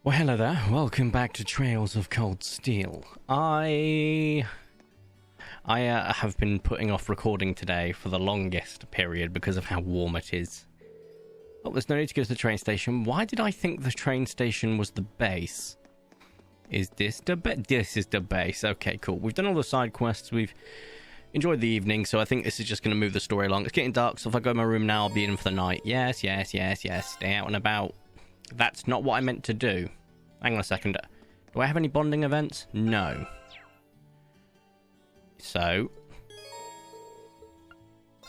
Well, hello there. Welcome back to Trails of Cold Steel. I have been putting off recording today for the longest period because of how warm it is. Oh, there's no need to go to the train station. Why did I think the train station was the base? Is this the base? This is the base. Okay, cool. We've done all the side quests. We've enjoyed the evening, so I think this is just going to move the story along. It's getting dark, so if I go to my room now, I'll be in for the night. Yes. Stay out and about. That's not what I meant to do. Hang on a second. Do I have any bonding events? No. So,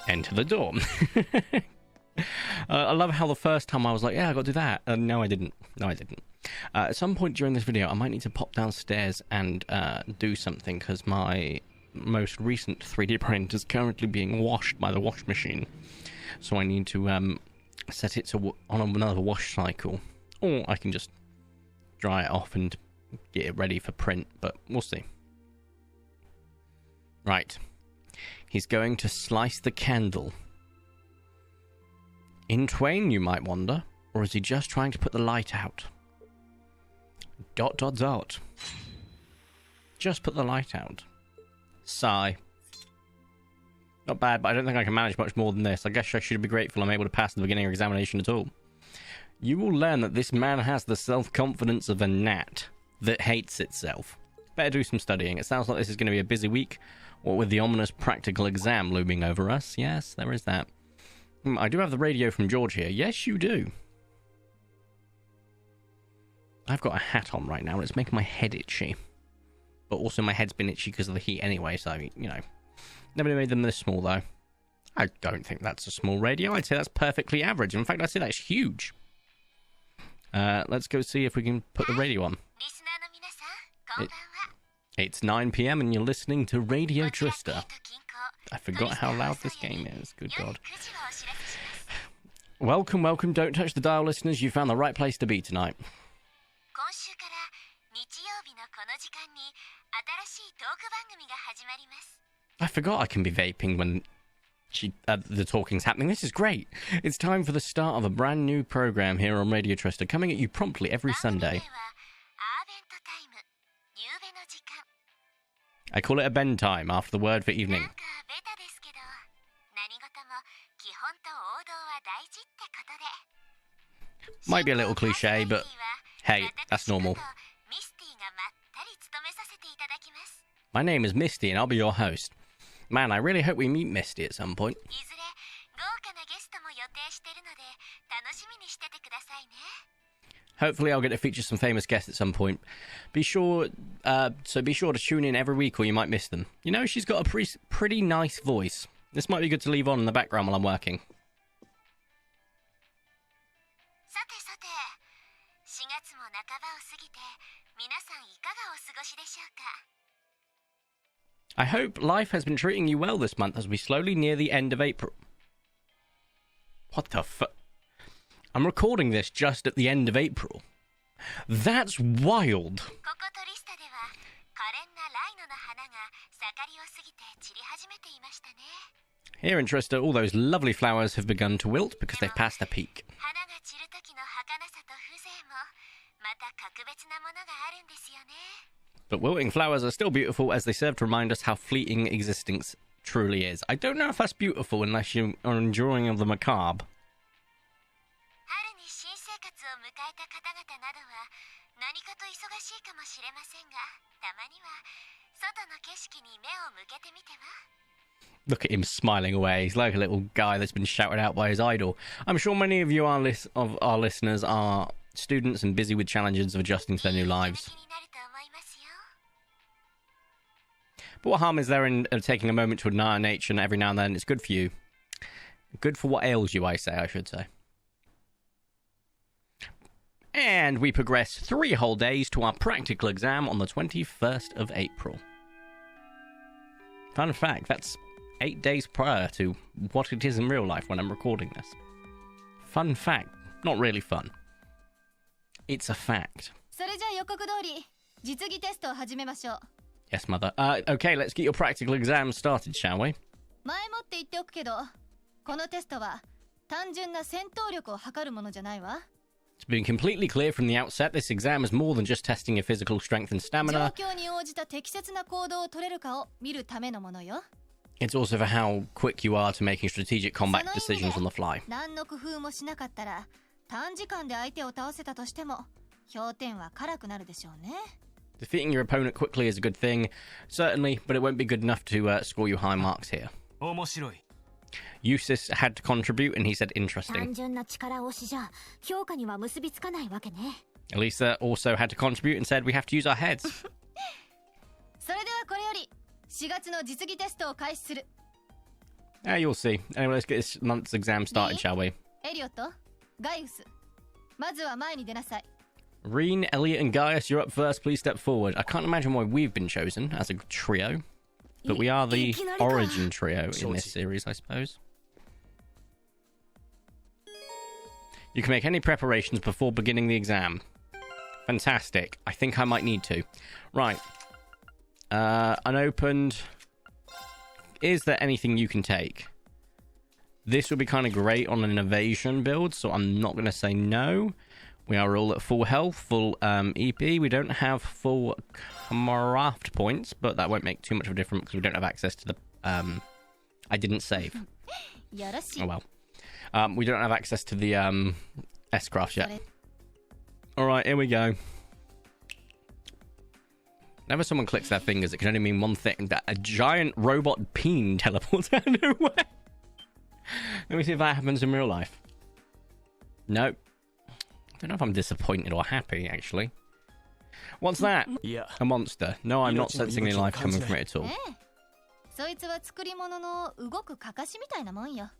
enter the dorm. I love how the first time I was like, yeah, I got to do that. No, I didn't. At some point during this video, I might need to pop downstairs and do something because my most recent 3D print is currently being washed by the wash machine. So I need to set it to on another wash cycle. Or I can just dry it off and get it ready for print, but we'll see. Right. He's going to slice the candle. In twain, you might wonder, or is he just trying to put the light out? ... Just put the light out. Sigh. Not bad, but I don't think I can manage much more than this. I guess I should be grateful I'm able to pass the beginning examination at all. You will learn that this man has the self-confidence of a gnat that hates itself. Better do some studying. It sounds like this is going to be a busy week, what with the ominous practical exam looming over us. Yes, there is that. I do have the radio from George here. Yes, you do. I've got a hat on right now, and it's making my head itchy. But also my head's been itchy because of the heat anyway, so, you know. Never made them this small, though. I don't think that's a small radio. I'd say that's perfectly average. In fact, I'd say that's huge. Let's go see if we can put the radio on. It's 9 PM and you're listening to Radio Trista. I forgot how loud this game is. Good God. Welcome. Don't touch the dial, listeners. You found the right place to be tonight. I forgot I can be vaping when the talking's happening. This is great. It's time for the start of a brand new program here on Radio Trista, coming at you promptly every Sunday. I call it a bend time after the word for evening. Might be a little cliche, but hey, that's normal. My name is Misty and I'll be your host. Man, I really hope we meet Misty at some point. Hopefully I'll get to feature some famous guests at some point. Be sure to tune in every week or you might miss them. You know, she's got a pretty nice voice. This might be good to leave on in the background while I'm working. I hope life has been treating you well this month as we slowly near the end of April. What the fuck? I'm recording this just at the end of April. That's wild. Here in Trista, all those lovely flowers have begun to wilt because they've passed their peak. But wilting flowers are still beautiful as they serve to remind us how fleeting existence truly is. I don't know if that's beautiful unless you are enjoying the macabre. Look at him smiling away. He's like a little guy that's been shouted out by his idol. I'm sure many of you of our listeners are students and busy with challenges of adjusting to their new lives. But what harm is there in taking a moment to admire nature every now and then? It's good for you. Good for what ails you, I should say. And we progress 3 whole days to our practical exam on the 21st of April. Fun fact, that's 8 days prior to what it is in real life when I'm recording this. Fun fact. Not really fun. It's a fact. Yes, mother. Okay, let's get your practical exam started, shall we? 前もって言っておくけど、このテストは単純な戦闘力を測るものじゃないわ。To be completely clear from the outset, this exam is more than just testing your physical strength and stamina. 状況に応じた適切な行動を取れるかを見るためのものよ。 It's also for how quick you are to making strategic combat decisions on the fly. 何の工夫もしなかったら短時間で相手を倒せたとしても評点は辛くなるでしょうね。 Defeating your opponent quickly is a good thing, certainly, but it won't be good enough to score you high marks here. 面白い。 Eustace had to contribute, and he said interesting. 単純な力押しじゃ評価には結びつかないわけね。 Elisa also had to contribute and said we have to use our heads. それではこれより4月の実技テストを開始する。 You'll see. Anyway, let's get this month's exam started, shall we? エリオット、ガイウス、まずは前に出なさい。 Reen, Elliot, and Gaius, you're up first. Please step forward. I can't imagine why we've been chosen as a trio, but we are the origin trio in this series, I suppose. You can make any preparations before beginning the exam. Fantastic. I think I might need to. Right. Unopened. Is there anything you can take? This would be kind of great on an evasion build, so I'm not going to say no. We are all at full health, full EP. We don't have full craft points, but that won't make too much of a difference because we don't have access to the... I didn't save. Oh well. We don't have access to the S-craft yet. Alright, here we go. Whenever someone clicks their fingers, it can only mean one thing. That a giant robot peen teleports out of nowhere. Let me see if that happens in real life. Nope. I don't know if I'm disappointed or happy, actually. What's that? Yeah. A monster. No, I'm not sensing any life coming from it at all. そいつは作り物の動くかかしみたいなもんよ。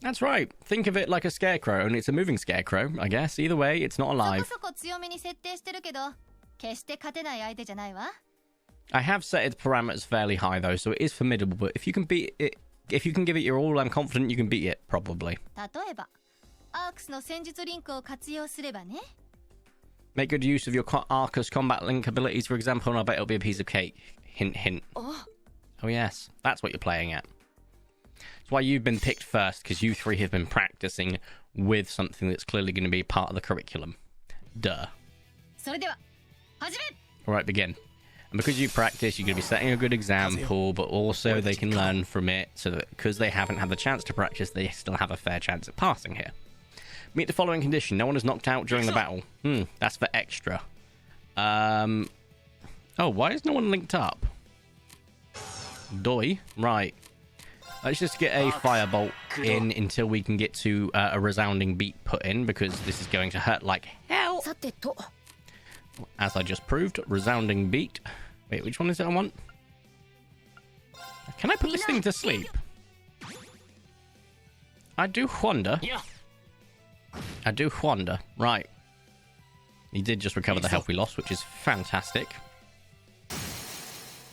That's right. Think of it like a scarecrow, and it's a moving scarecrow, I guess. Either way, it's not そ alive. こそこ強めに設定してるけど、決して勝てない相手じゃないわ。 I have set its parameters fairly high, though, so it is formidable, but if you can beat it... If you can give it your all, I'm confident you can beat it, probably. 例えば、アークスの戦術リンクを活用すればね。 Make good use of your Arcus combat link abilities, for example, and I'll bet it'll be a piece of cake. Hint, hint. Oh, yes. That's what you're playing at. That's why you've been picked first, because you three have been practicing with something that's clearly going to be part of the curriculum. Duh. それでは、始め! Alright, begin. And because you practice, you're going to be setting a good example, but also they can learn from it, so that because they haven't had the chance to practice, they still have a fair chance at passing here. Meet the following condition. No one is knocked out during the battle. That's for extra. Oh, why is no one linked up? Doi. Right. Let's just get a firebolt in until we can get to a resounding beat put in, because this is going to hurt like hell. As I just proved, resounding beat. Wait, which one is it I want? Can I put this thing to sleep? I do wonder. I do wonder. Right. He did just recover the health we lost, which is fantastic.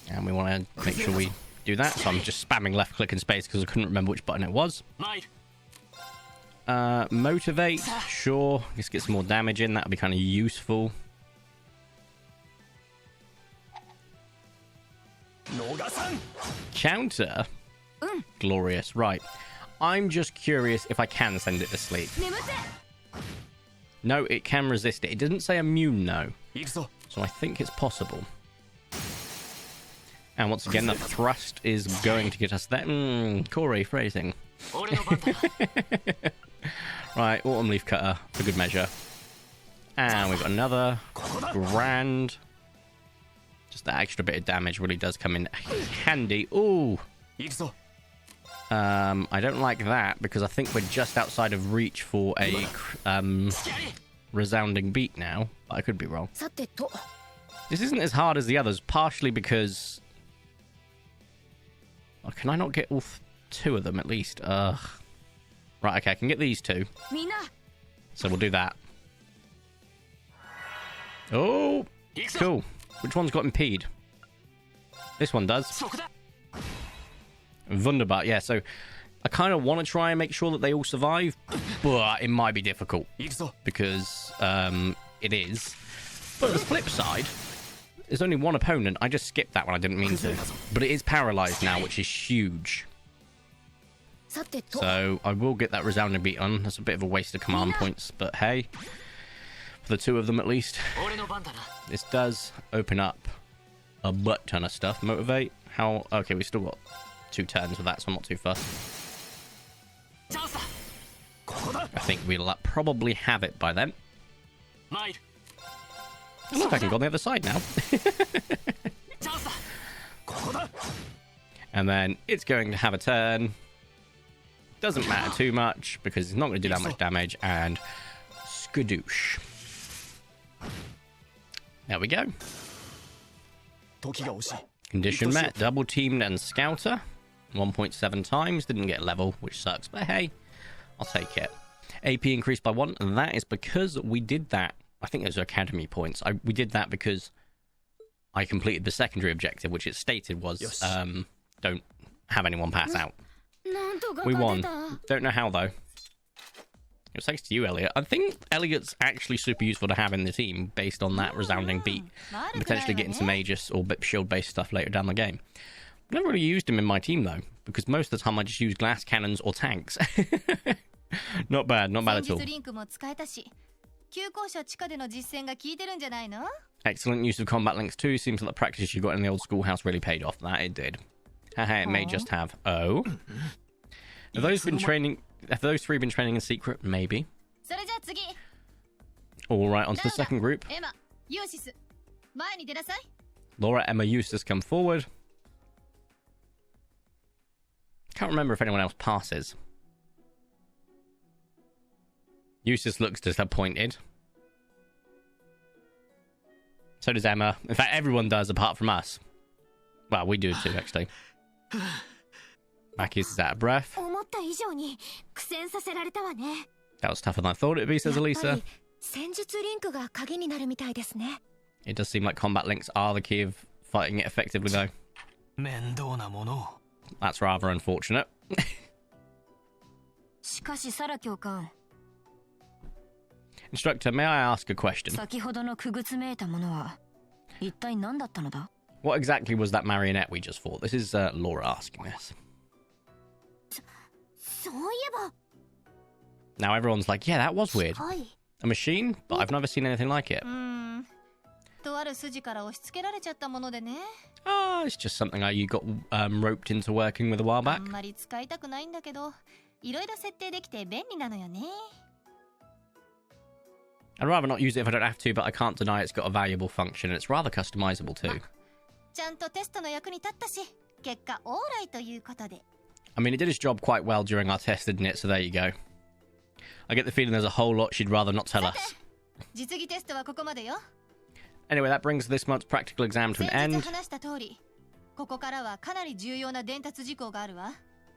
And we want to make sure we do that. So I'm just spamming left click and space because I couldn't remember which button it was. Motivate. Sure. Let's get some more damage in. That would be kind of useful. Counter? Glorious. Right. I'm just curious if I can send it to sleep. No, it can resist it. It didn't say immune, though. So I think it's possible. And once again, the thrust is going to get us there. Corey, phrasing. Right, Autumn Leaf Cutter for good measure. And we've got another. Grand. Just that extra bit of damage really does come in handy. Ooh. I don't like that because I think we're just outside of reach for a resounding beat now. But I could be wrong. This isn't as hard as the others, partially because... Oh, can I not get all two of them at least? Ugh. Right, okay, I can get these two. So we'll do that. Oh, cool. Which one's got impede? This one does. Wunderbar, yeah, so I kind of want to try and make sure that they all survive, but it might be difficult because it is. But on the flip side, there's only one opponent. I just skipped that one, I didn't mean to. But it is paralyzed now, which is huge. So I will get that resounding beat on. That's a bit of a waste of command points, but hey, for the two of them at least. This does open up a butt ton of stuff. Motivate. How? Okay, we still got 2 turns with that, so I'm not too fussed. I think we'll probably have it by then. Look, I can go on the other side now. And then it's going to have a turn. Doesn't matter too much because it's not going to do that much damage. And skadoosh. There we go. Condition met. Double teamed and scouter. 1.7 times. Didn't get level, which sucks. But hey, I'll take it. AP increased by 1. And that is because we did that. I think those are academy points. We did that because I completed the secondary objective, which it stated was don't have anyone pass out. We won. Don't know how, though. It was thanks to you, Elliot. I think Elliot's actually super useful to have in the team based on that resounding beat. And potentially getting some Aegis or shield-based stuff later down the game. I've never really used him in my team, though, because most of the time I just use glass cannons or tanks. Not bad at all. Excellent use of combat links too. Seems like the practice you got in the old schoolhouse really paid off. That it did. Haha, it may just have. Oh. Have those 3 been training in secret? Maybe. Alright, on to the second group. Laura, Emma, Eustace come forward. Can't remember if anyone else passes. Eustace looks disappointed. So does Emma. In fact, everyone does apart from us. Well, we do too, actually. Maki's is out of breath. That was tougher than I thought it'd be, says Elisa. It does seem like combat links are the key of fighting it effectively, though. That's rather unfortunate. Instructor, may I ask a question? What exactly was that marionette we just fought? This is Laura asking this. Now everyone's like, yeah, that was weird. A machine? But I've never seen anything like it. Oh, it's just something you got roped into working with a while back. I'd rather not use it if I don't have to, but I can't deny it's got a valuable function, and it's rather customizable too. I mean, it did its job quite well during our test, didn't it? So there you go. I get the feeling there's a whole lot she'd rather not tell us. Anyway, that brings this month's practical exam to an end.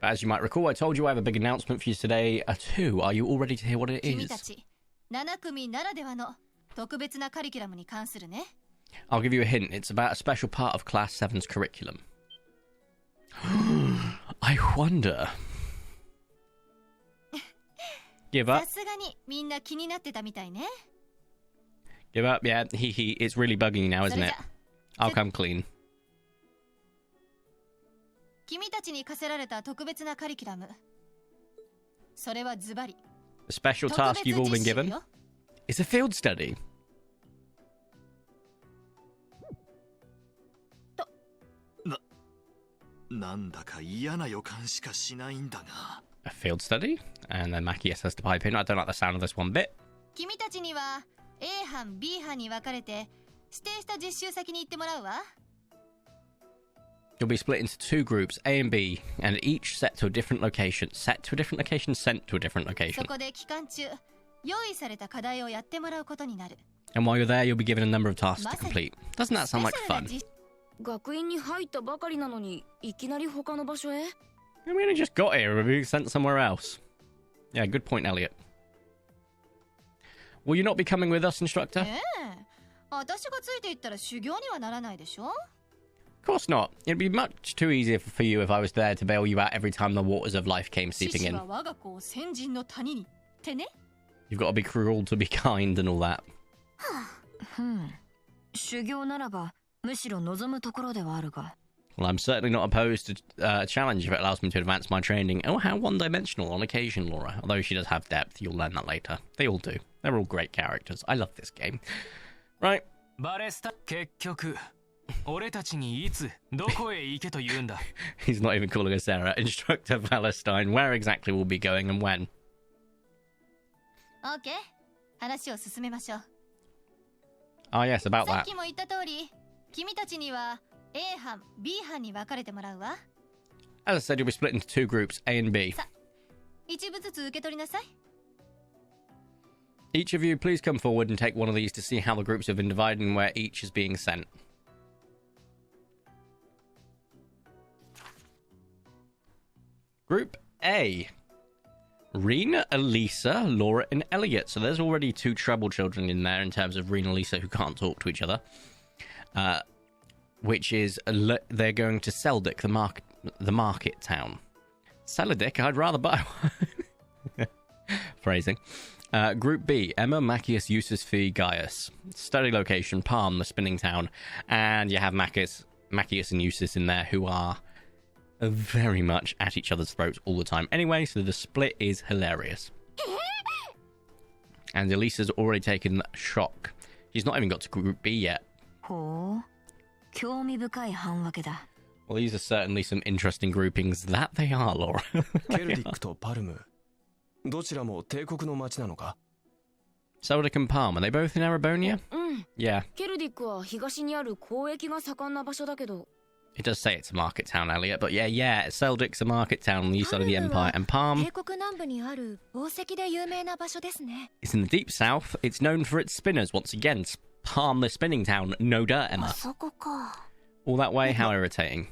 But as you might recall, I told you I have a big announcement for you today. Too. Are you all ready to hear what it is? I'll give you a hint. It's about a special part of Class 7's curriculum. I wonder. Give up. Give up, yeah. It's really bugging you now, isn't it? I'll come clean. The special task you've all been given is a field study. A field study? And then Maki has to pipe in. I don't like the sound of this one bit. You'll be split into 2 groups, A and B, and each set to a different location. Set to a different location, sent to a different location. And while you're there, you'll be given a number of tasks to complete. Doesn't that sound like fun? We only just got here. We're being sent somewhere else. Yeah, good point, Elliot. Will you not be coming with us, instructor? Of course not. It'd be much too easy for you if I was there to bail you out every time the waters of life came seeping in. You've got to be cruel to be kind and all that. Well, Well, I'm certainly not opposed to a challenge if it allows me to advance my training. Oh, how one-dimensional on occasion, Laura. Although she does have depth, you'll learn that later. They all do. They're all great characters. I love this game. Right. He's not even calling us Sarah. Instructor Palestine, where exactly we'll be going and when? OK 話を進めましょう Oh yes, about さっ that. きも言った通り君たちには A 班 B 班に分かれてもらうわ As I said, you'll be split into two groups, A and B. さ一部ずつ受け取りなさい Each of you, please come forward and take one of these to see how the groups have been divided and where each is being sent. Group A. Rena, Elisa, Laura, and Elliot. So there's already two treble children in there in terms of Rena and Elisa who can't talk to each other. Which is, they're going to Seldick, the market town. Seldick? I'd rather buy one. Phrasing. Group B, Emma, Macias, Eustace, Fee, Gaius. Study location, Palm, the spinning town. And you have Macias and Eustace in there who are very much at each other's throats all the time. Anyway, so the split is hilarious. And Elisa's already taken shock. She's not even got to Group B yet. Well, these are certainly some interesting groupings. That they are, Laura. Seldick and Palm, are they both in Erebonia? Yeah. It does say it's a market town, Elliot, but yeah, Seldick's a market town on the east side of the Empire, and Palm is in the deep south. It's known for its spinners. Once again, Palm, the spinning town, no dirt, Emma. All that way, how irritating.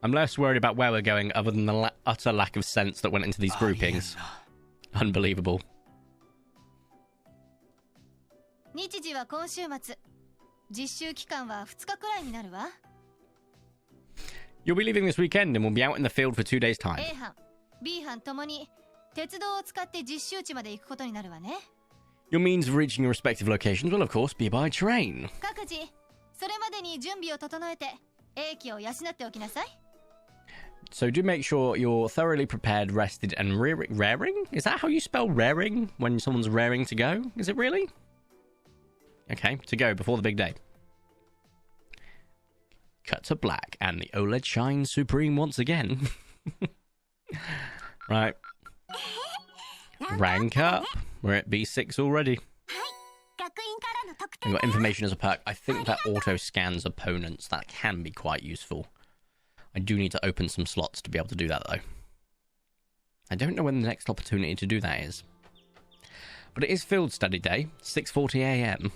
I'm less worried about where we're going other than the utter lack of sense that went into these groupings. Unbelievable. 日時は今週末実習期間は2日くらいになるわ You'll be leaving this weekend and we'll be out in the field for 2 days' time. A 班 B 班ともに鉄道を使って実習地まで行くことになるわね Your means of reaching your respective locations will of course be by train. 各自それまでに準備を整えて英気を養っておきなさい So do make sure you're thoroughly prepared, rested, and raring? Is that how you spell raring? When someone's raring to go? Is it really? Okay, to go before the big day. Cut to black, and the OLED shines supreme once again. Right. Rank up. We're at B6 already. We've got information as a perk. I think that auto scans opponents. That can be quite useful. I do need to open some slots to be able to do that, though. I don't know when the next opportunity to do that is. But it is field study day, 6:40 a.m.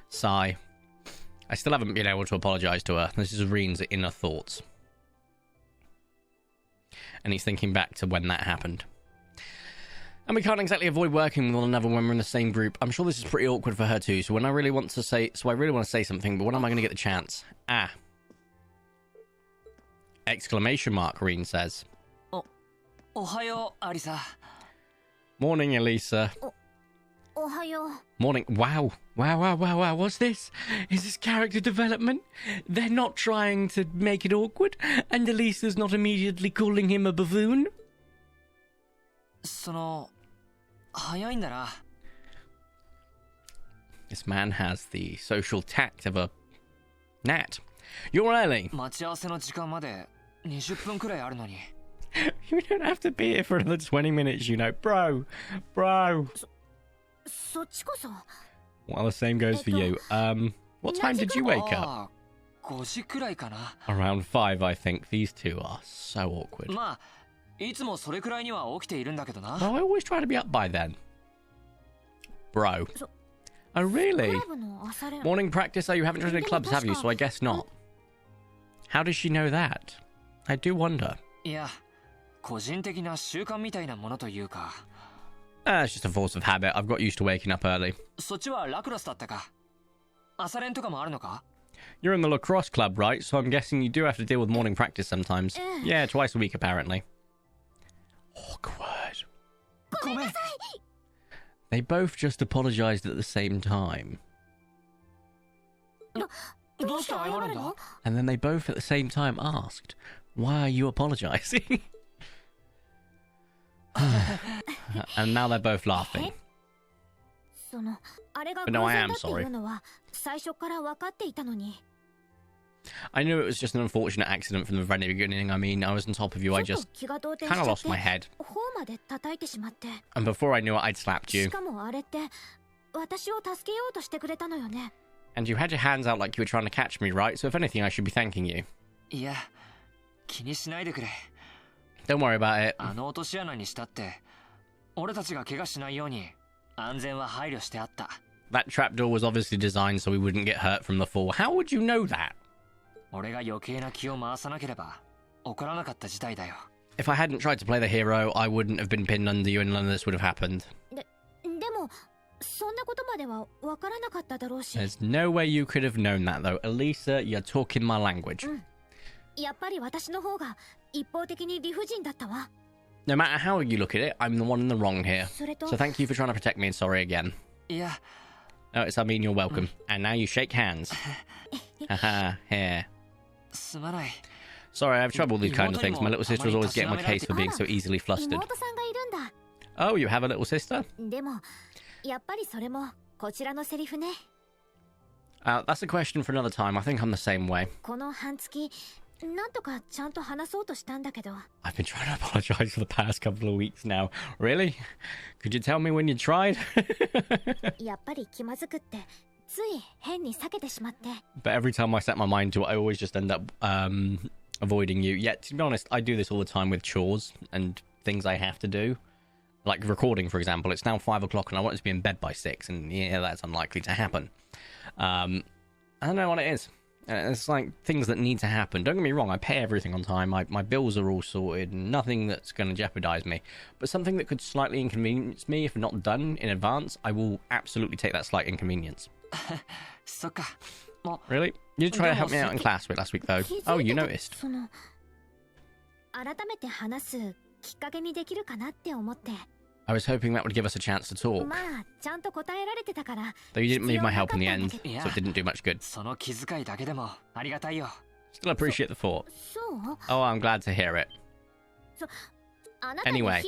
Sigh. I still haven't been able to apologise to her. This is Reen's inner thoughts. And he's thinking back to when that happened. And we can't exactly avoid working with one another when we're in the same group. I'm sure this is pretty awkward for her too. So I really want to say something, but when am I going to get the chance? Exclamation mark, Reen says. Ohayo, Arisa. Morning, Elisa. Morning. Wow. What's this? Is this character development? They're not trying to make it awkward, and Elisa's not immediately calling him a buffoon? This man has the social tact of a gnat. You're early. You don't have to be here for another 20 minutes, you know. Bro. Well, the same goes for you. What time did you wake up? Around 5, I think. These two are so awkward. Oh, I always try to be up by then. Bro. Oh, really? Morning practice? Oh, you haven't joined any clubs, have you? So I guess not. How does she know that? I do wonder. It's just a force of habit. I've got used to waking up early. You're in the lacrosse club, right? So I'm guessing you do have to deal with morning practice sometimes. Yeah, twice a week apparently. Awkward. They both just apologized at the same time. And then they both at the same time asked, why are you apologizing? And now they're both laughing. But no, I am sorry. I knew it was just an unfortunate accident from the very beginning. I mean, I was on top of you, I just kind of lost my head. And before I knew it, I'd slapped you. And you had your hands out like you were trying to catch me, right? So if anything, I should be thanking you. Don't worry about it. That trapdoor was obviously designed so we wouldn't get hurt from the fall. How would you know that? If I hadn't tried to play the hero, I wouldn't have been pinned under you and none of this would have happened. There's no way you could have known that though. Elisa, you're talking my language. No matter how you look at it, I'm the one in the wrong here. So thank you for trying to protect me and sorry again. Yeah. No, I mean you're welcome. And now you shake hands. Haha, here. Sorry, I have trouble with these kind of things. My little sister was always getting my case for being so easily flustered. Oh, you have a little sister? That's a question for another time. I think I'm the same way. I've been trying to apologize for the past couple of weeks now. Really? Could you tell me when you tried? But every time I set my mind to it, I always just end up avoiding you. Yet, to be honest, I do this all the time with chores and things I have to do. Like recording, for example. It's now 5 o'clock and I want to be in bed by 6. And yeah, that's unlikely to happen. I don't know what it is. It's like things that need to happen. Don't get me wrong, I pay everything on time. My bills are all sorted. Nothing that's going to jeopardize me. But something that could slightly inconvenience me, if not done in advance, I will absolutely take that slight inconvenience. Really? You did try to help me out in class last week, though. Oh, you noticed. I was hoping that would give us a chance to talk. Though you didn't need my help in the end, so it didn't do much good. Still appreciate the thought. Oh, I'm glad to hear it. Anyway.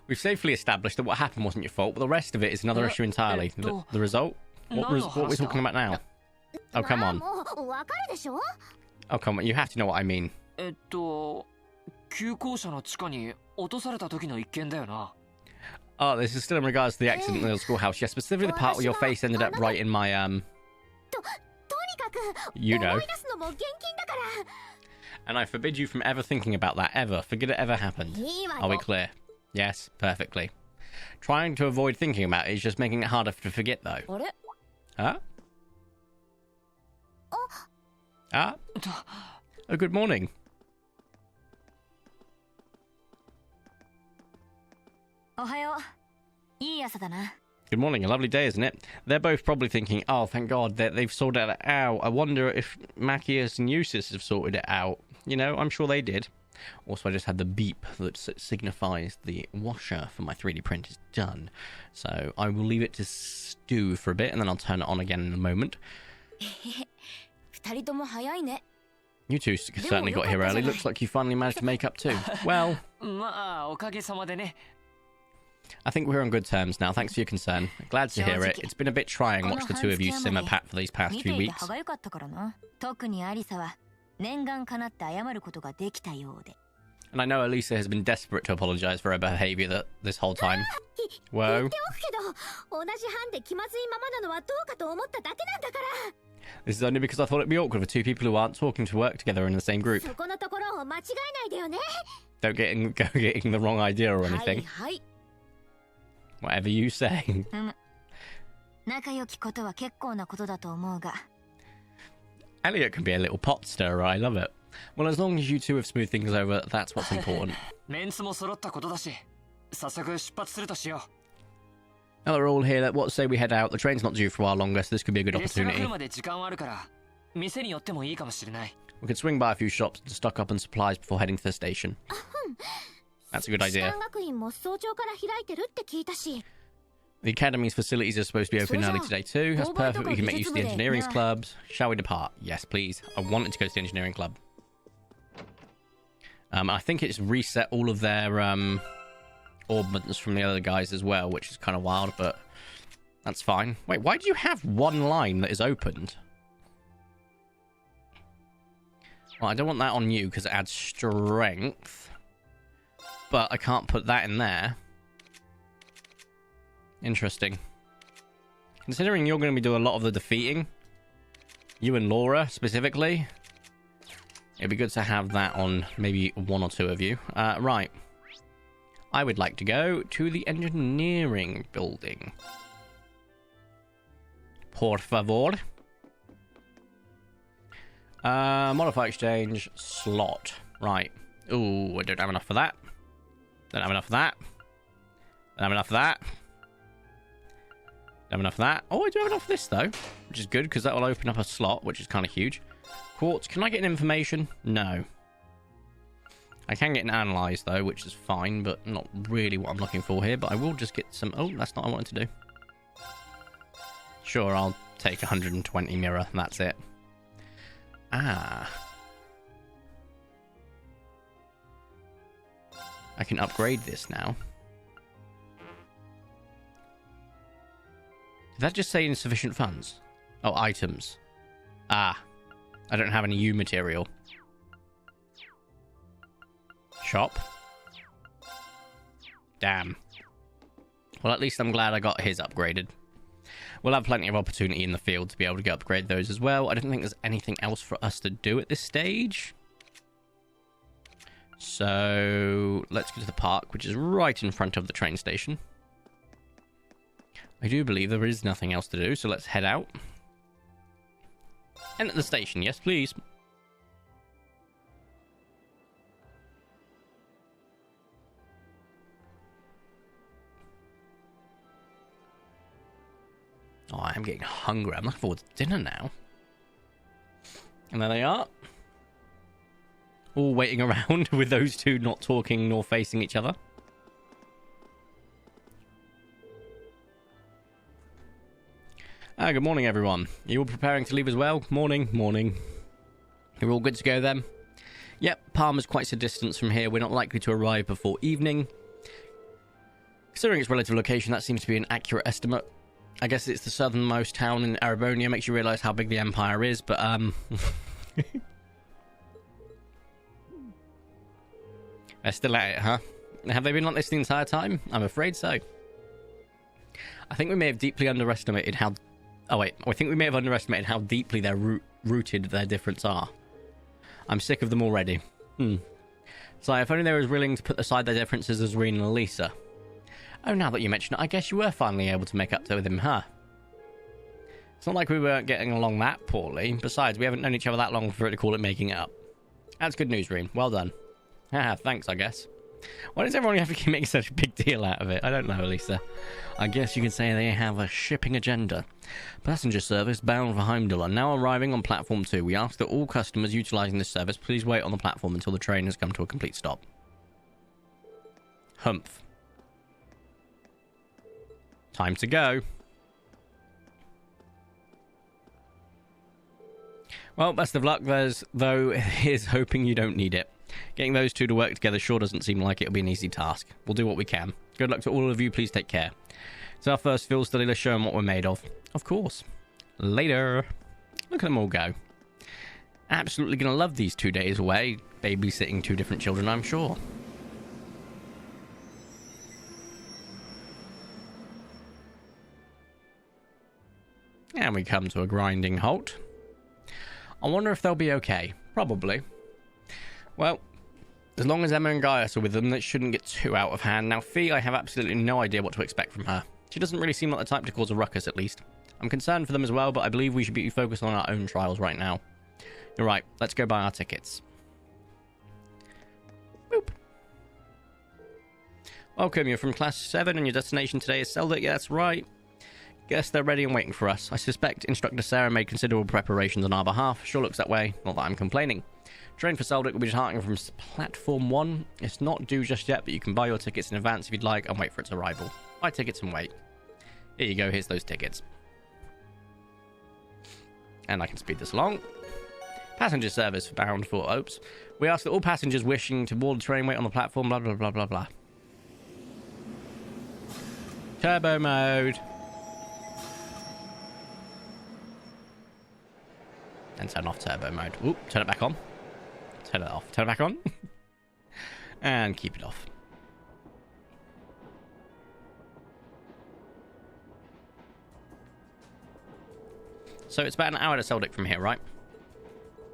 We've safely established that what happened wasn't your fault, but the rest of it is another issue entirely. The result? What are we talking about now? Oh, come on. Oh, come on. You have to know what I mean. Oh, this is still in regards to the accident in the schoolhouse. Yes, specifically the part where your face ended up right in my, you know. And I forbid you from ever thinking about that, ever. Forget it ever happened. Are we clear? Yes, perfectly. Trying to avoid thinking about it is just making it harder to forget, though. Huh? Ah? Oh, good morning. Good morning, a lovely day, isn't it? They're both probably thinking, oh, thank God, they've sorted it out. I wonder if Machias and Eustace have sorted it out. You know, I'm sure they did. Also, I just had the beep that signifies the washer for my 3D print is done. So I will leave it to stew for a bit, and then I'll turn it on again in a moment. You two certainly got here early. Looks like you finally managed to make up too. Well, I think we're on good terms now. Thanks for your concern. Glad to hear it. It's been a bit trying watch the two of you simmer pat for these past few weeks. And I know Elisa has been desperate to apologize for her behavior this whole time. Whoa. This is only because I thought it'd be awkward for two people who aren't talking to work together in the same group. Don't go getting the wrong idea or anything. Whatever you say. Elliot can be a little pot stirrer, I love it. Well, as long as you two have smoothed things over, that's what's important. Now they're all here. What say we head out? The train's not due for a while longer, so this could be a good 列車が来 opportunity. るまで時間はあるから店に寄ってもいいかもしれない We could swing by a few shops to stock up on supplies before heading to the station. That's a good 士 idea. 官学院も早朝から開いてるって聞いたし The academy's facilities are supposed to be open early today too. That's perfect. We can make use of the engineering clubs. Shall we depart? Yes, please. I wanted to go to the engineering club. I think it's reset all of their orbments from the other guys as well, which is kind of wild, but that's fine. Wait, why do you have one line that is opened? Well, I don't want that on you because it adds strength, but I can't put that in there. Interesting. Considering you're going to be doing a lot of the defeating, you and Laura specifically, it'd be good to have that on maybe one or two of you. Right. I would like to go to the engineering building. Por favor. Modify exchange slot. Right. Ooh, I don't have enough for that. Don't have enough for that. Don't have enough for that. Don't have enough of that. Oh, I do have enough of this, though. Which is good, because that will open up a slot, which is kind of huge. Quartz, can I get an information? No. I can get an analyze, though, which is fine, but not really what I'm looking for here. But I will just get some... Oh, that's not what I wanted to do. Sure, I'll take 120 mirror, and that's it. Ah. I can upgrade this now. Did that just say insufficient funds? Oh, items. Ah. I don't have any U material. Shop. Damn. Well, at least I'm glad I got his upgraded. We'll have plenty of opportunity in the field to be able to go upgrade those as well. I don't think there's anything else for us to do at this stage. So, let's go to the park, which is right in front of the train station. I do believe there is nothing else to do, so let's head out. And at the station, yes please. Oh, I am getting hungry. I'm looking forward to dinner now. And there they are. All waiting around with those two not talking nor facing each other. Good morning, everyone. Are you all preparing to leave as well? Morning, morning. You're all good to go then? Yep, Palmer's quite a distance from here. We're not likely to arrive before evening. Considering its relative location, that seems to be an accurate estimate. I guess it's the southernmost town in Erebonian. Makes you realise how big the Empire is, but, They're still at it, huh? Have they been like this the entire time? I'm afraid so. I think we may have deeply underestimated how... Oh, wait. I think we may have underestimated how deeply they're rooted their difference are. I'm sick of them already. So if only they were willing to put aside their differences as Reen and Elisa. Oh, now that you mention it, I guess you were finally able to make up to with him, huh? It's not like we were getting along that poorly. Besides, we haven't known each other that long for it to call it making it up. That's good news, Reen. Well done. Haha, thanks, I guess. Why does everyone have to keep making such a big deal out of it? I don't know, Elisa. I guess you could say they have a shipping agenda. Passenger service bound for Heimdall now arriving on platform 2. We ask that all customers utilising this service please wait on the platform until the train has come to a complete stop. Humph. Time to go. Well, best of luck, though here's hoping you don't need it. Getting those two to work together sure doesn't seem like it'll be an easy task. We'll do what we can. Good luck to all of you, please take care. It's our first field study, let's show them what we're made of. Of course. Later. Look at them all go. Absolutely gonna love these 2 days away, babysitting two different children, I'm sure. And we come to a grinding halt. I wonder if they'll be okay. Probably. Well, as long as Emma and Gaius are with them, that shouldn't get too out of hand. Now, Fee, I have absolutely no idea what to expect from her. She doesn't really seem like the type to cause a ruckus, at least. I'm concerned for them as well, but I believe we should be focused on our own trials right now. You're right. Let's go buy our tickets. Boop. Welcome, you're from Class 7 and your destination today is Seldit. Yeah, that's right. Guess they're ready and waiting for us. I suspect Instructor Sarah made considerable preparations on our behalf. Sure looks that way, not that I'm complaining. Train for Seldit will be departing from Platform 1. It's not due just yet, but you can buy your tickets in advance if you'd like and wait for its arrival. Buy tickets and wait. Here you go, here's those tickets. And I can speed this along. Passenger service bound for Oops. We ask that all passengers wishing to board the train wait on the platform, blah, blah, blah, blah, blah. Turbo mode. And turn off turbo mode. Oop, turn it back on. Turn it off. Turn it back on. And keep it off. So it's about an hour to Seldit from here, right?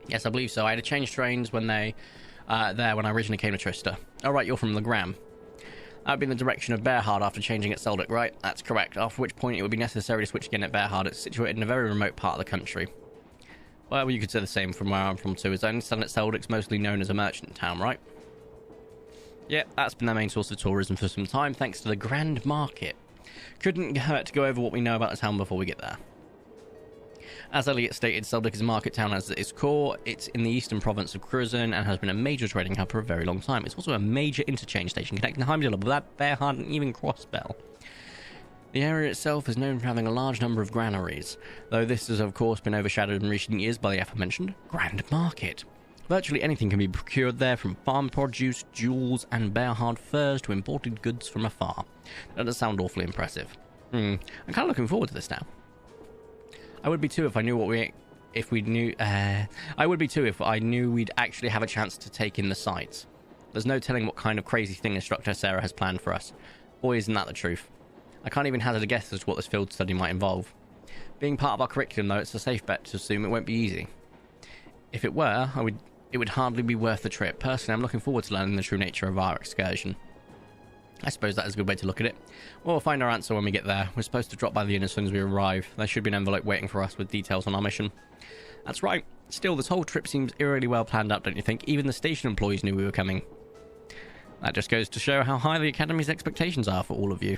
Yes, I believe so. I had to change trains when when I originally came to Trista. Oh, right, you're from Legram. That would be in the direction of Bearhard after changing at Seldit, right? That's correct. After which point it would be necessary to switch again at Bearhard. It's situated in a very remote part of the country. Well, you could say the same from where I'm from too. As I understand that Seldic's mostly known as a merchant town, right? Yep, that's been their main source of tourism for some time, thanks to the Grand Market. Couldn't hurt to go over what we know about the town before we get there. As Elliot stated, Seldit is a market town as its core. It's in the eastern province of Cruzan and has been a major trading hub for a very long time. It's also a major interchange station connecting Heimdall with that Bearhard and even Crossbell. The area itself is known for having a large number of granaries, though this has of course been overshadowed in recent years by the aforementioned Grand Market. Virtually anything can be procured there, from farm produce, jewels and Bearhard furs to imported goods from afar. That does sound awfully impressive. I'm kind of looking forward to this now. I would be too if I knew if I knew we'd actually have a chance to take in the sights. There's no telling what kind of crazy thing Instructor Sarah has planned for us. Boy, isn't that the truth. I can't even hazard a guess as to what this field study might involve. Being part of our curriculum, though, it's a safe bet to assume it won't be easy. If it were, it would hardly be worth the trip. Personally, I'm looking forward to learning the true nature of our excursion. I suppose that is a good way to look at it. Well, we'll find our answer when we get there. We're supposed to drop by the inn as soon as we arrive. There should be an envelope waiting for us with details on our mission. That's right. Still, this whole trip seems eerily well planned out, don't you think? Even the station employees knew we were coming. That just goes to show how high the Academy's expectations are for all of you.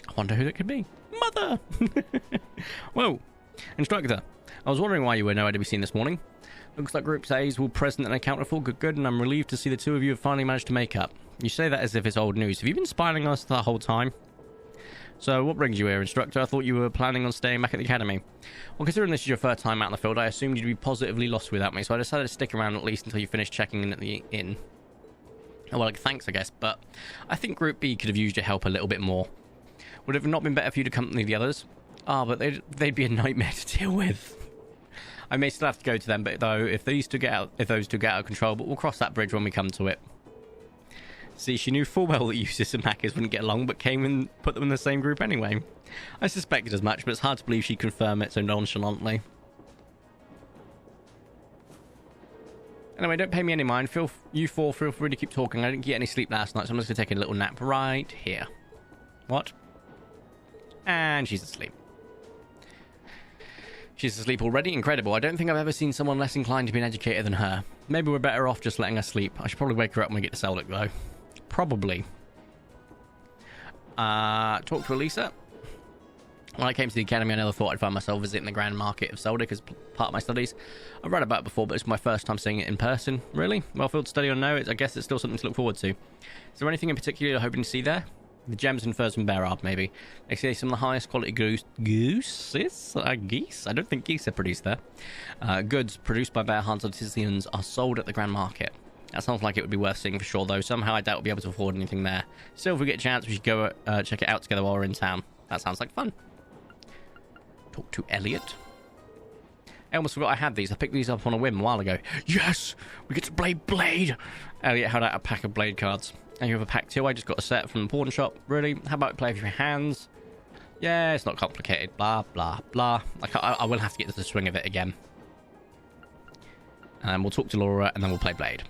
I wonder who that could be. Mother! Whoa. Instructor, I was wondering why you were nowhere to be seen this morning. Looks like Group A is all present and accounted for. Good, and I'm relieved to see the two of you have finally managed to make up. You say that as if it's old news. Have you been spying on us the whole time? So, what brings you here, Instructor? I thought you were planning on staying back at the Academy. Well, considering this is your first time out in the field, I assumed you'd be positively lost without me, so I decided to stick around at least until you finish checking in at the inn. Oh, well, thanks, I guess, but I think Group B could have used your help a little bit more. Would it have not been better for you to accompany the others? But they'd be a nightmare to deal with. I may still have to go to them, but though if those two get out of control, but we'll cross that bridge when we come to it. See, she knew full well that Eustace and Hackers wouldn't get along, but came and put them in the same group anyway. I suspected as much, but it's hard to believe she'd confirm it so nonchalantly. Anyway, don't pay me any mind. You four feel free to keep talking. I didn't get any sleep last night, so I'm just going to take a little nap right here. What? And she's asleep. She's asleep already? Incredible. I don't think I've ever seen someone less inclined to be an educator than her. Maybe we're better off just letting her sleep. I should probably wake her up when we get to Seldit, though. Probably. Talk to Elisa. When I came to the Academy, I never thought I'd find myself visiting the Grand Market of Seldit as part of my studies. I've read about it before, but it's my first time seeing it in person. Really? Well-filled study or no, I guess it's still something to look forward to. Is there anything in particular you're hoping to see there? The gems and furs from Bearhard, maybe. They say some of the highest quality geese? I don't think geese are produced there. Goods produced by Bearhard's artisans are sold at the Grand Market. That sounds like it would be worth seeing for sure, though. Somehow I doubt we'll be able to afford anything there. Still, if we get a chance, we should go check it out together while we're in town. That sounds like fun. Talk to Elliot. I almost forgot I had these. I picked these up on a whim a while ago. Yes! We get to play Blade! Elliot held out a pack of Blade cards. And you have a pack too. I just got a set from the pawn shop. Really? How about we play with your hands? Yeah, it's not complicated. Blah, blah, blah. I will have to get to the swing of it again. And we'll talk to Laura, and then we'll play Blade.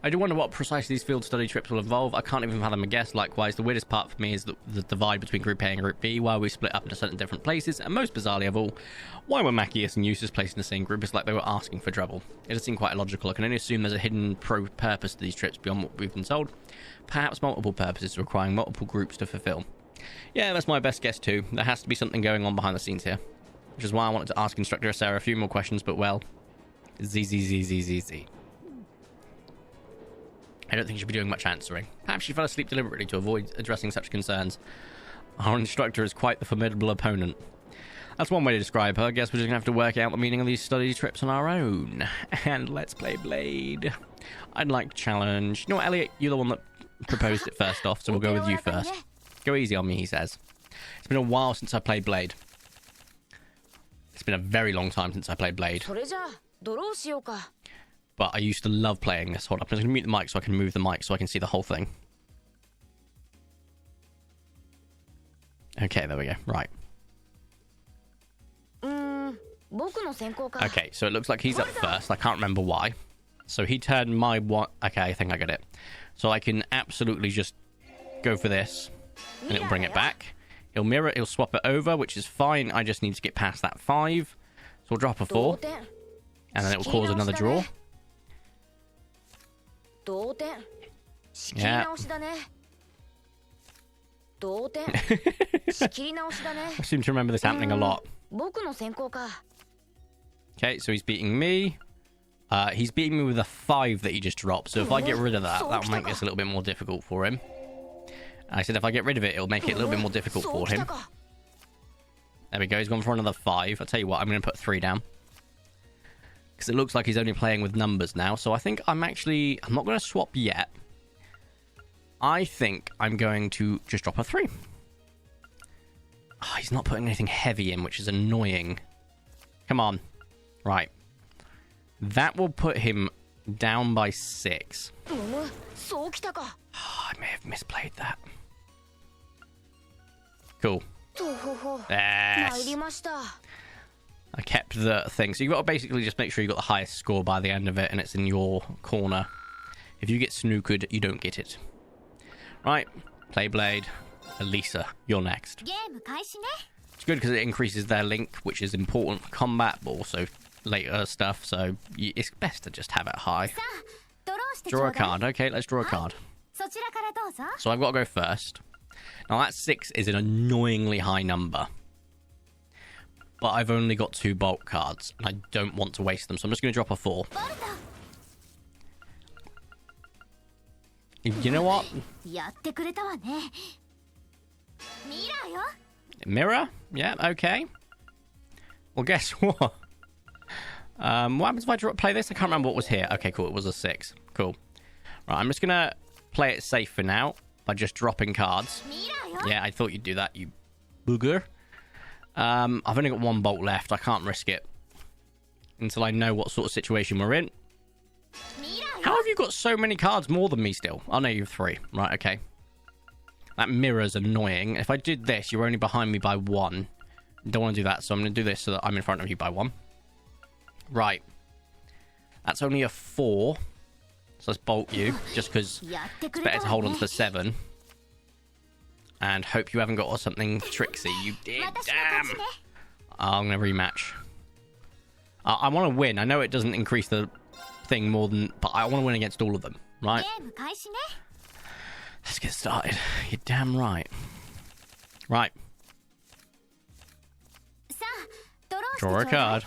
I do wonder what precisely these field study trips will involve. I can't even fathom a guess. Likewise, the weirdest part for me is the divide between Group A and Group B, why we split up into certain different places, and most bizarrely of all, why were Maccius and Eustace placed in the same group? It's like they were asking for trouble. It does seem quite illogical. I can only assume there's a hidden purpose to these trips beyond what we've been told. Perhaps multiple purposes requiring multiple groups to fulfill. Yeah, that's my best guess too. There has to be something going on behind the scenes here. Which is why I wanted to ask Instructor Sarah a few more questions, but well... Z. I don't think she'll be doing much answering. Perhaps she fell asleep deliberately to avoid addressing such concerns. Our instructor is quite the formidable opponent. That's one way to describe her. I guess we're just going to have to work out the meaning of these study trips on our own. And let's play Blade. I'd like challenge. You know what, Elliot? You're the one that proposed it first off, so we'll go with you first. Go easy on me, he says. It's been a while since I played Blade. It's been a very long time since I played Blade. But I used to love playing this. Hold up, I'm just going to mute the mic so I can move the mic so I can see the whole thing. Okay, there we go. Right. Okay, so it looks like he's up first. I can't remember why. So he turned my one... Okay, I think I get it. So I can absolutely just go for this. And it'll bring it back. He'll mirror it, he'll swap it over, which is fine. I just need to get past that 5. So we'll drop a 4. And then it will cause another draw. Yeah. I seem to remember this happening a lot. Okay, so he's beating me. He's beating me with a 5 that he just dropped. So if I get rid of that, that'll make this a little bit more difficult for him. I said if I get rid of it, it'll make it a little bit more difficult for him. There we go, he's gone for another 5. I'll tell you what, I'm going to put 3 down. Because it looks like he's only playing with numbers now. So I think I'm not going to swap yet. I think I'm going to just drop a 3. Oh, he's not putting anything heavy in, which is annoying. Come on. Right. That will put him down by 6. Oh, I may have misplayed that. Cool. Yes. I kept the thing. So you've got to basically just make sure you got the highest score by the end of it, and it's in your corner. If you get snookered, you don't get it. Right. Play Blade. Elisa, you're next. It's good because it increases their link, which is important for combat, but also later stuff. So it's best to just have it high. Draw a card. Okay, let's draw a card. So I've got to go first. Now that 6 is an annoyingly high number. But I've only got 2 bulk cards, and I don't want to waste them, so I'm just going to drop a 4. You know what? Mirror? Yeah, okay. Well, guess what? What happens if I play this? I can't remember what was here. Okay, cool. It was a 6. Cool. Right, I'm just going to play it safe for now by just dropping cards. Yeah, I thought you'd do that, you booger. I've only got 1 bolt left. I can't risk it until I know what sort of situation we're in. How have you got so many cards more than me still? Oh, no, you have 3. Right, okay. That mirror's annoying. If I did this, you're only behind me by 1. Don't want to do that, so I'm going to do this so that I'm in front of you by 1. Right. That's only a 4. So let's bolt you, just because it's better to hold on to the 7. And hope you haven't got something tricksy. You did, damn! I'm going to rematch. I want to win. I know it doesn't increase the thing more than... But I want to win against all of them, right? Let's get started. You're damn right. Right. Draw a card.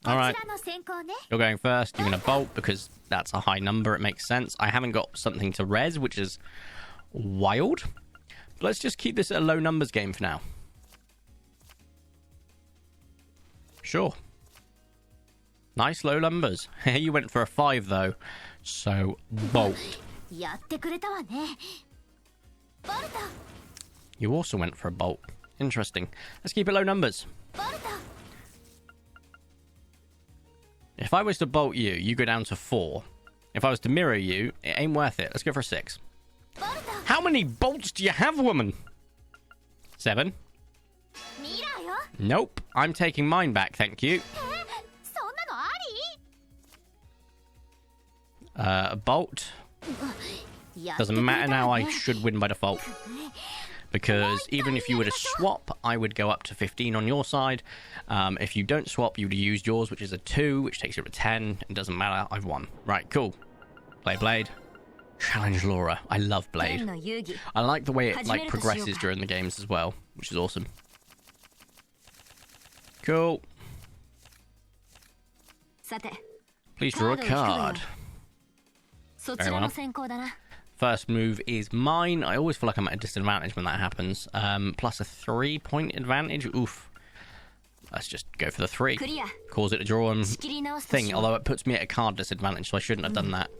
Alright. You're going first. You're going to bolt because that's a high number. It makes sense. I haven't got something to res, which is wild. But let's just keep this a low numbers game for now. Sure. Nice low numbers. You went for a 5 though. So, bolt. You also went for a bolt. Interesting. Let's keep it low numbers. If I was to bolt you, you go down to 4. If I was to mirror you, it ain't worth it. Let's go for a 6. How many bolts do you have, woman? 7. Nope. I'm taking mine back, thank you. Bolt. Doesn't matter now, I should win by default. Because even if you were to swap, I would go up to 15 on your side. If you don't swap, you would have used yours, which is a 2, which takes you to 10. It doesn't matter, I've won. Right, cool. Play Blade. Challenge Laura. I love Blade. I like the way it like progresses during the games as well, which is awesome. Cool. Please draw a card. Very well. First move is mine. I always feel like I'm at a disadvantage when that happens. Plus a 3-point advantage. Oof. Let's just go for the 3. Cause it a draw and thing. Although it puts me at a card disadvantage, so I shouldn't have done that.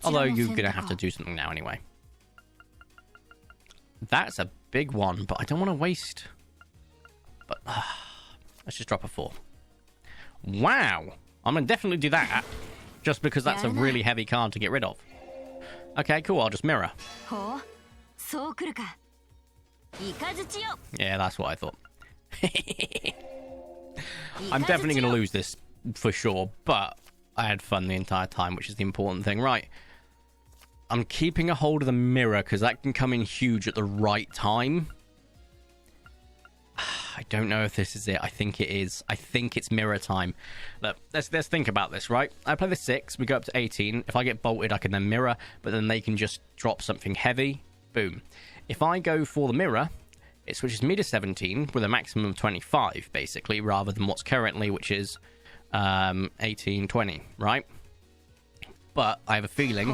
Although you're going to have to do something now anyway. That's a big one, but I don't want to waste. But let's just drop a 4. Wow. I'm going to definitely do that. Just because that's a really heavy card to get rid of. Okay, cool. I'll just mirror. Yeah, that's what I thought. I'm definitely going to lose this for sure, but I had fun the entire time, which is the important thing. Right. I'm keeping a hold of the mirror because that can come in huge at the right time. I don't know if this is it. I think it is. I think it's mirror time. Look, let's think about this, right? I play the 6. We go up to 18. If I get bolted, I can then mirror, but then they can just drop something heavy. Boom. If I go for the mirror, it switches me to 17 with a maximum of 25, basically, rather than what's currently, which is 18, 20, right? But I have a feeling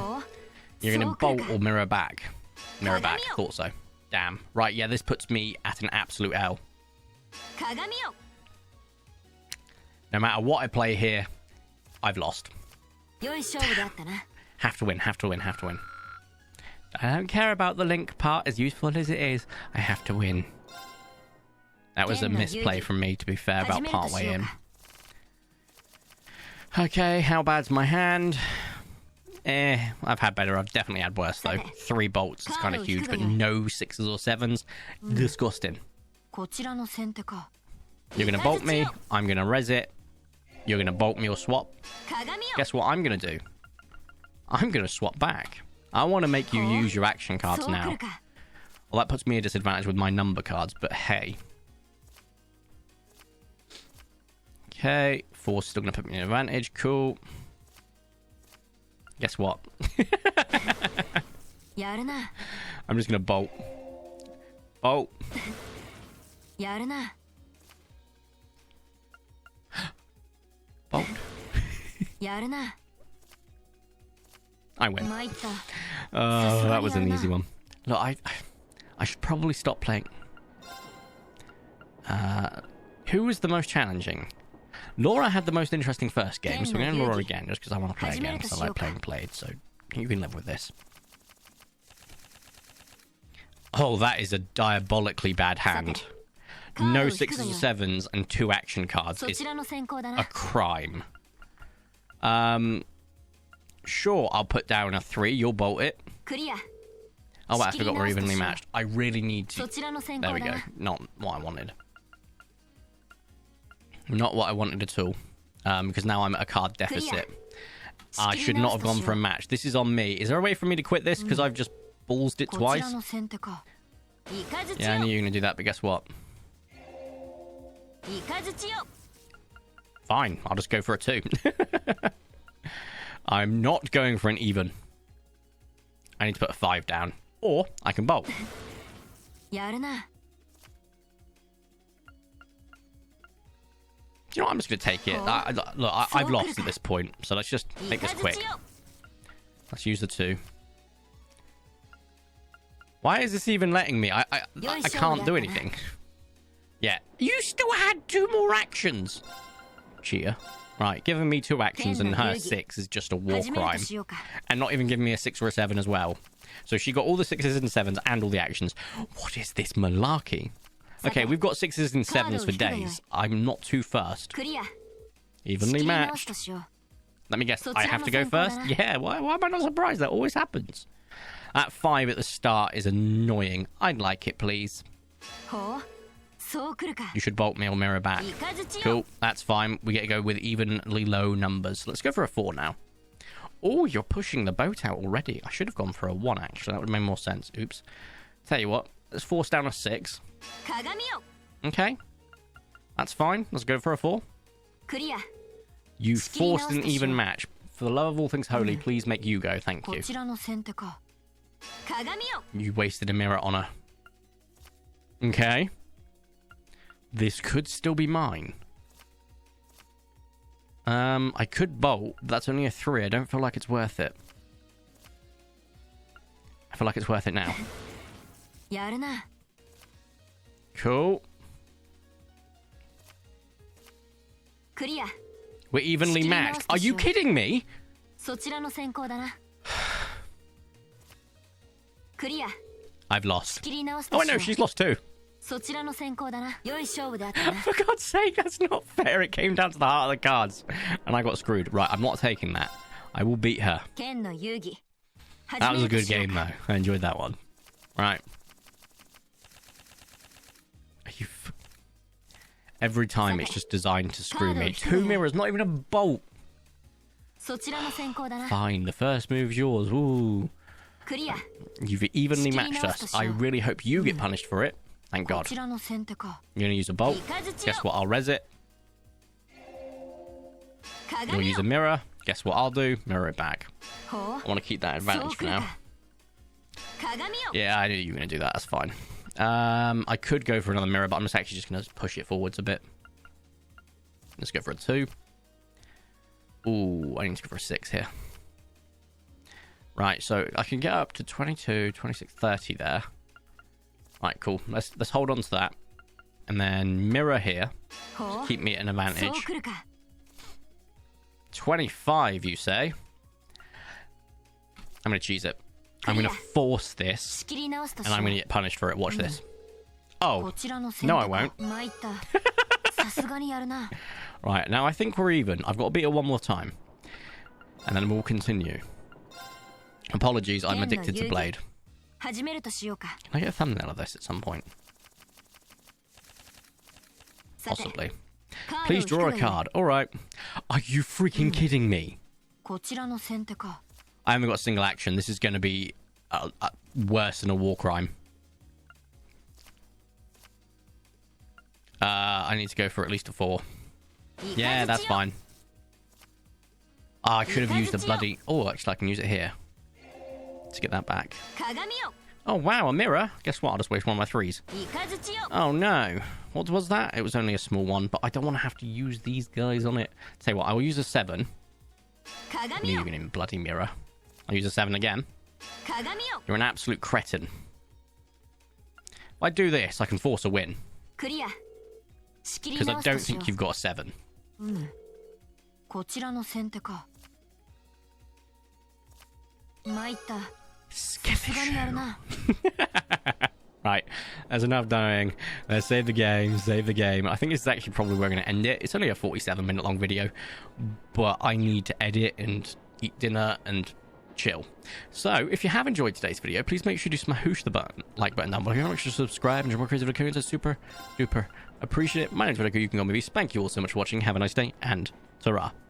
you're going to bolt or mirror back. Mirror back. Thought so. Damn. Right, yeah, this puts me at an absolute L. No matter what I play here, I've lost. Have to win, have to win, have to win. I don't care about the link part, as useful as it is. I have to win. That was a misplay from me, to be fair, about partway in. Okay, how bad's my hand? I've had better. I've definitely had worse, though. 3 bolts is kind of huge, but no 6s or 7s. Disgusting. You're going to bolt me. I'm going to res it. You're going to bolt me or swap. Guess what I'm going to do? I'm going to swap back. I want to make you use your action cards now. Well, that puts me at a disadvantage with my number cards, but hey. Okay, 4's still going to put me in advantage. Cool. Guess what? I'm just going to bolt. Bolt. Bolt. I win. Oh, that was an easy one. Look, I should probably stop playing. Who was the most challenging? Laura had the most interesting first game, so we're going to Laura again, just because I want to play again, because I like playing Blade, so you can live with this. Oh, that is a diabolically bad hand. No 6s or 7s and 2 action cards is a crime. Sure, I'll put down a 3, you'll bolt it. Oh, wait, I forgot we're evenly matched. I really need to... There we go. Not what I wanted. Not what I wanted at all. Because now I'm at a card deficit. I should not have gone for a match. This is on me. Is there a way for me to quit this? Because I've just ballsed it twice. Yeah, I knew you were going to do that, but guess what? Fine, I'll just go for a 2. I'm not going for an even. I need to put a 5 down. Or I can bolt. You know what, I'm just going to take it. Look, I've lost at this point, so let's just make this quick. Let's use the 2. Why is this even letting me? I can't do anything. Yeah. You still had 2 more actions. Cheater. Right, giving me 2 actions and her 6 is just a war crime. And not even giving me a 6 or a 7 as well. So she got all the 6s and 7s and all the actions. What is this malarkey? Okay, we've got 6s and 7s for days. I'm not too first. Evenly matched. Let me guess, I have to go first? Yeah, why am I not surprised? That always happens. That 5 at the start is annoying. I'd like it, please. You should bolt me or mirror back. Cool, that's fine. We get to go with evenly low numbers. Let's go for a 4 now. Oh, you're pushing the boat out already. I should have gone for a 1, actually. That would have made more sense. Oops. Tell you what, let's force down a 6. Okay. That's fine. Let's go for a 4. You forced an even match. For the love of all things holy, please make you go. Thank you. You wasted a mirror on her. Okay. This could still be mine. I could bolt, but that's only a 3. I don't feel like it's worth it. I feel like it's worth it now. Cool. We're evenly matched. Are you kidding me? I've lost. Oh, no, she's lost too. For God's sake, that's not fair. It came down to the heart of the cards. And I got screwed. Right, I'm not taking that. I will beat her. That was a good game, though. I enjoyed that one. Right. Every time it's just designed to screw me. 2 mirrors, not even a bolt. Fine, the first move's yours. Ooh. You've evenly matched us. I really hope you get punished for it. Thank God. You're going to use a bolt. Guess what? I'll res it. You'll use a mirror. Guess what I'll do? Mirror it back. I want to keep that advantage for now. Yeah, I knew you were going to do that. That's fine. I could go for another mirror, but I'm actually just going to push it forwards a bit. Let's go for a 2. Ooh, I need to go for a 6 here. Right, so I can get up to 22, 26, 30 there. Right, cool. Let's hold on to that. And then mirror here. Keep me at an advantage. 25, you say? I'm going to cheese it. I'm going to force this. And I'm going to get punished for it. Watch this. Oh. No, I won't. Right, now I think we're even. I've got to beat her one more time. And then we'll continue. Apologies, I'm addicted to Blade. Can I get a thumbnail of this at some point? Possibly. Please draw a card. Alright. Are you freaking kidding me? I haven't got a single action. This is going to be worse than a war crime. I need to go for at least a 4. Yeah, that's fine. I could have used a bloody... Oh, actually, I can use it here. To get that back. Oh, wow, a mirror. Guess what? I'll just waste one of my 3s. Oh, no. What was that? It was only a small one, but I don't want to have to use these guys on it. Tell you what, I will use a 7. Even in bloody mirror. I'll use a 7 again. You're an absolute cretin. If I do this, I can force a win. Because I don't think you've got a 7. Right, there's enough dying. Let's save the game, save the game. I think this is actually probably where we're going to end it. It's only a 47-minute long video, but I need to edit and eat dinner and chill. So, if you have enjoyed today's video, please make sure to smash the like button down below. Make sure to subscribe and join more crazy videos. I super duper appreciate it. My name's Vidico. You can go on movies. Thank you all so much for watching. Have a nice day, and ta-ra.